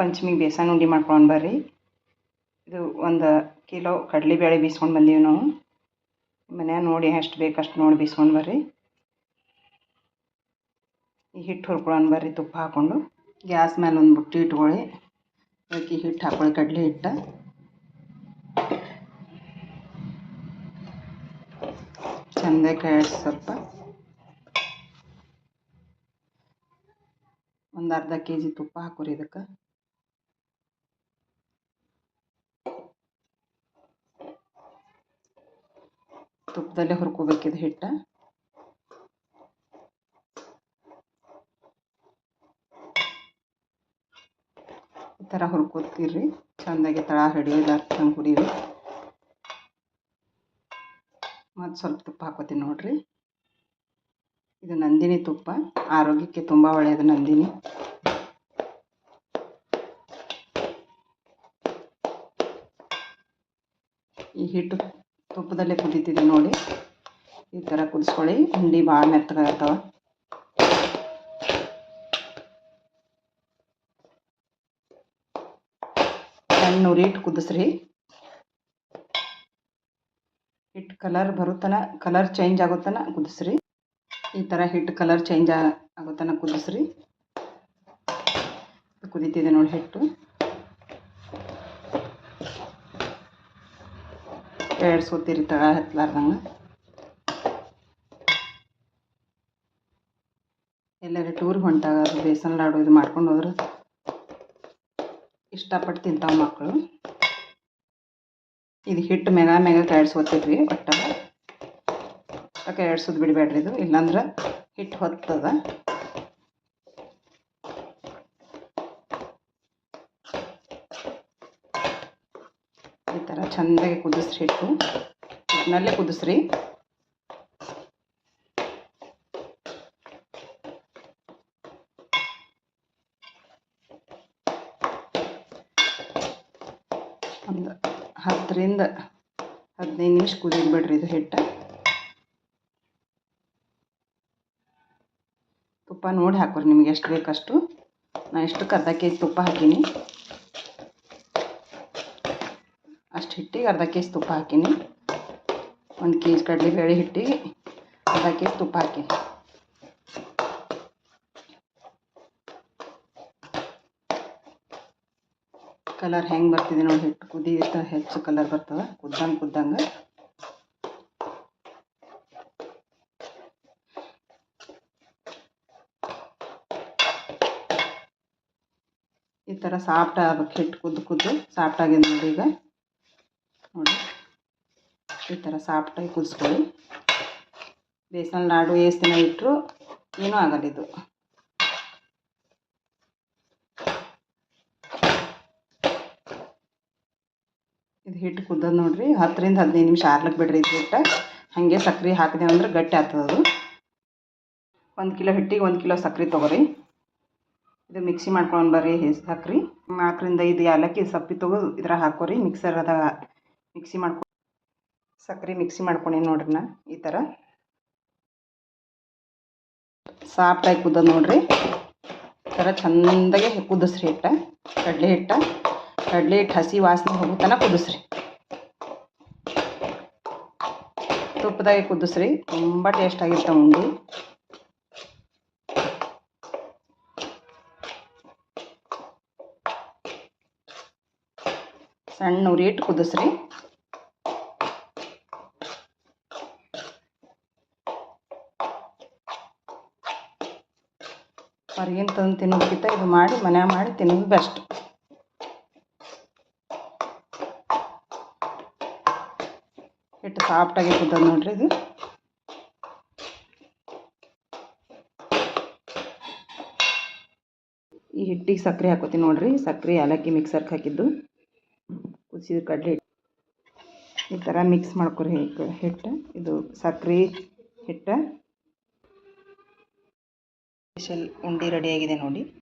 ಪಂಚಮಿಗೆ ಬೇಸನ್ ಉಂಡೆ ಮಾಡ್ಕೊಂಡು ಬರ್ರಿ. ಇದು 1 ಕಿಲೋ ಕಡಲೆಬೇಳೆ ಬೀಸ್ಕೊಂಡು ಬಂದೀವಿ ನಾವು. ಮನ್ಯಾಗ ನೋಡಿ ಎಷ್ಟು ಬೇಕು ಅಷ್ಟು ನೋಡಿ ಬೀಸ್ಕೊಂಡು ಬರ್ರಿ. ಈ ಹಿಟ್ಟು ಹುರ್ಕೊಳ್ಳೋಣ ಬರ್ರಿ. ತುಪ್ಪ ಹಾಕ್ಕೊಂಡು ಗ್ಯಾಸ್ ಮೇಲೆ ಒಂದು ಬುಟ್ಟಿ ಇಟ್ಕೊಳ್ಳಿ. ಅದಕ್ಕೆ ಹಿಟ್ಟು ಹಾಕ್ಕೊಳ್ಳಿ, ಕಡಲೆ ಹಿಟ್ಟು. ಚಂದ ಕಾಯಿಸಿ ಸ್ವಲ್ಪ ಒಂದು ಅರ್ಧ kg ತುಪ್ಪ ಹಾಕೋರಿ. ಇದಕ್ಕೆ ತುಪ್ಪದಲ್ಲೇ ಹುರ್ಕೋಬೇಕಿದು ಹಿಟ್ಟು. ಈ ಥರ ಹುರ್ಕೋತೀರಿ. ಚೆಂದಾಗಿ ತಳ ಹಿಡಿಯೋದಾರ್ದಂಗೆ ಹುರಿರಿ. ಮತ್ತು ಸ್ವಲ್ಪ ತುಪ್ಪ ಹಾಕೋತೀನಿ ನೋಡಿರಿ. ಇದು ನಂದಿನಿ ತುಪ್ಪ, ಆರೋಗ್ಯಕ್ಕೆ ತುಂಬ ಒಳ್ಳೆಯದು ನಂದಿನಿ. ಈ ಹಿಟ್ಟು ತುಪ್ಪದಲ್ಲೇ ಕುದೀತಿದೆ ನೋಡಿ. ಈ ಥರ ಕುದಿಸ್ಕೊಳ್ಳಿ. ಉಂಡೆ ಭಾಳ ಮೆತ್ತಗಾಗ್ತಾವ. ಸಣ್ಣ ಉರಿ ಇಟ್ಟು ಕುದಿಸ್ರಿ. ಹಿಟ್ಟು ಕಲರ್ ಚೇಂಜ್ ಆಗೋತನ ಕುದಿಸ್ರಿ. ಈ ಥರ ಹಿಟ್ಟು ಕಲರ್ ಚೇಂಜ್ ಆಗೋತನ ಕುದಿಸ್ರಿ. ಕುದೀತಿದೆ ನೋಡಿ ಹಿಟ್ಟು. ಎಡ್ಸೋತೀರಿ ತಳ ಹತ್ತಲಾರ್ದಂಗೆ. ಎಲ್ಲರೂ ಟೂರ್ಗೆ ಹೊಂಟಾಗ ಅದು ಬೇಸನ್ ಲಾಡು ಇದು ಮಾಡ್ಕೊಂಡು ಹೋದ್ರೆ ಇಷ್ಟಪಟ್ಟು ತಿಂತಾವೆ ಮಕ್ಕಳು. ಇದು ಹಿಟ್ಟು ಮೆಗ ಕಾಯಿಸ್ಕೋತೀವಿ. ಒಟ್ಟಾಗ ಎಡ್ಸೋದು ಬಿಡಬೇಡ್ರಿ. ಇದು ಇಲ್ಲಾಂದ್ರೆ ಹಿಟ್ಟು ಹೊತ್ತದ. ಈ ಥರ ಚೆಂದಾಗಿ ಕುದಿಸ್ರಿ. ಹಿಟ್ಟಿನಲ್ಲೇ ಕುದಿಸ್ರಿ. ಒಂದು 10 ರಿಂದ 15 ನಿಮಿಷ ಕುದಿದು ಬಿಡ್ರಿ ಇದು ಹಿಟ್ಟು. ತುಪ್ಪ ನೋಡಿ ಹಾಕೋರಿ, ನಿಮ್ಗೆ ಎಷ್ಟು ಬೇಕಷ್ಟು. ನಾನು ಇಷ್ಟಕ್ಕೆ ಅರ್ಧ kg ತುಪ್ಪ ಹಾಕೀನಿ. ಅಷ್ಟು ಹಿಟ್ಟಿಗೆ ಅರ್ಧ kg ತುಪ್ಪ ಹಾಕೀನಿ. 1 kg ಕಡಲೆಬೇಳೆ ಹಿಟ್ಟಿಗೆ ಅರ್ಧ kg ತುಪ್ಪ ಹಾಕೀನಿ. ಕಲರ್ ಹೆಂಗೆ ಬರ್ತಿದೆ ನೋಡಿ. ಹಿಟ್ಟು ಕುದಿಯುತ್ತಾ ಹೆಚ್ಚು ಕಲರ್ ಬರ್ತದೆ ಕುದ್ದಂಗೆ. ಈ ಥರ ಸಾಫ್ಟ್ ಆಗ್ಬೇಕು. ಹಿಟ್ಟು ಕುದ್ದು ಸಾಫ್ಟ್ ಆಗಿದೆ ನೋಡಿ. ಈಗ ನೋಡಿ ಈ ಥರ ಸಾಫ್ಟಾಗಿ ಕುದಿಸ್ಕೊಳ್ಳಿ. ಬೇಸನ್ ಲಾಡು ಎಷ್ಟು ದಿನ ಇಟ್ಟರು ಏನೂ ಆಗಲ್ಲ ಇದು. ಇದು ಹಿಟ್ಟು ಕುದ್ದದ ನೋಡಿರಿ. 10 ರಿಂದ 15 ನಿಮಿಷ ಆರ್ಲಕ್ಕೆ ಬಿಡ್ರಿ. ಇದು ಹಿಟ್ಟು ಹಾಗೆ ಸಕ್ರೆ ಹಾಕಿದೆ ಅಂದ್ರೆ ಗಟ್ಟಿ ಆಗ್ತದೆ ಅದು. 1 ಕಿಲೋ ಹಿಟ್ಟಿಗೆ 1 ಕಿಲೋ ಸಕ್ರೆ ತೊಗೊರಿ. ಇದು ಮಿಕ್ಸಿ ಮಾಡ್ಕೊಂಡು ಬರ್ರಿ. ಸಕ್ರೆ 4 ರಿಂದ 5 ಏಲಕ್ಕಿ ಸಪ್ಪಿ ತೊಗೊದು ಇದ್ರಾಗ ಹಾಕೋರಿ. ಮಿಕ್ಸರ್ ಅದಾಗ ಮಿಕ್ಸಿ ಮಾಡ್ಕೊಂಡು ಸಕ್ರೆ ಮಿಕ್ಸಿ ಮಾಡ್ಕೊಂಡಿ ನೋಡ್ರಿ. ನಾ ಈ ಥರ ಸಾಫ್ಟಾಗಿ ಕುದ್ದದ ನೋಡ್ರಿ. ಈ ಥರ ಚೆಂದಾಗೆ ಕುದಿಸ್ರಿ ಹಿಟ್ಟು. ಕಡಲೆ ಹಿಟ್ಟು ಹಸಿ ವಾಸನೆ ಹೋಗುತ್ತಾನ ಕುದಿಸ್ರಿ. ತುಪ್ಪದಾಗೆ ಕುದಿಸ್ರಿ. ತುಂಬ ಟೇಸ್ಟ್ ಆಗಿರ್ತಾವೆ ಉಂಡೆ. ಸಣ್ಣ ಉರಿ ಇಟ್ಟು ಕುದಿಸ್ರಿ. ಹೊರಗಿನ ತಂದು ತಿನ್ನೋದಕ್ಕಿಂತ ಇದು ಮಾಡಿ ಮನ್ಯಾಗ ಮಾಡಿ ತಿನ್ನೋದು ಬೆಸ್ಟ್. ಹಿಟ್ಟು ಸಾಫ್ಟಾಗಿ ಕುದ್ದದ ನೋಡ್ರಿ. ಇದು ಈ ಹಿಟ್ಟಿಗೆ ಸಕ್ಕರೆ ಹಾಕೋತೀನಿ ನೋಡ್ರಿ. ಸಕ್ಕರೆ ಏಲಕ್ಕಿ ಮಿಕ್ಸರ್ಗೆ ಹಾಕಿದ್ದು ಕುದಿಸಿದ ಕಡಲೆ ಹಿಟ್ಟು. ಈ ಥರ ಮಿಕ್ಸ್ ಮಾಡ್ಕೊರಿ ಹಿಟ್ಟು. ಇದು ಸಕ್ಕರೆ ಹಿಟ್ಟು ಸ್ಪೆಷಲ್ ಉಂಡೆ ರೆಡಿಯಾಗಿದೆ ನೋಡಿ.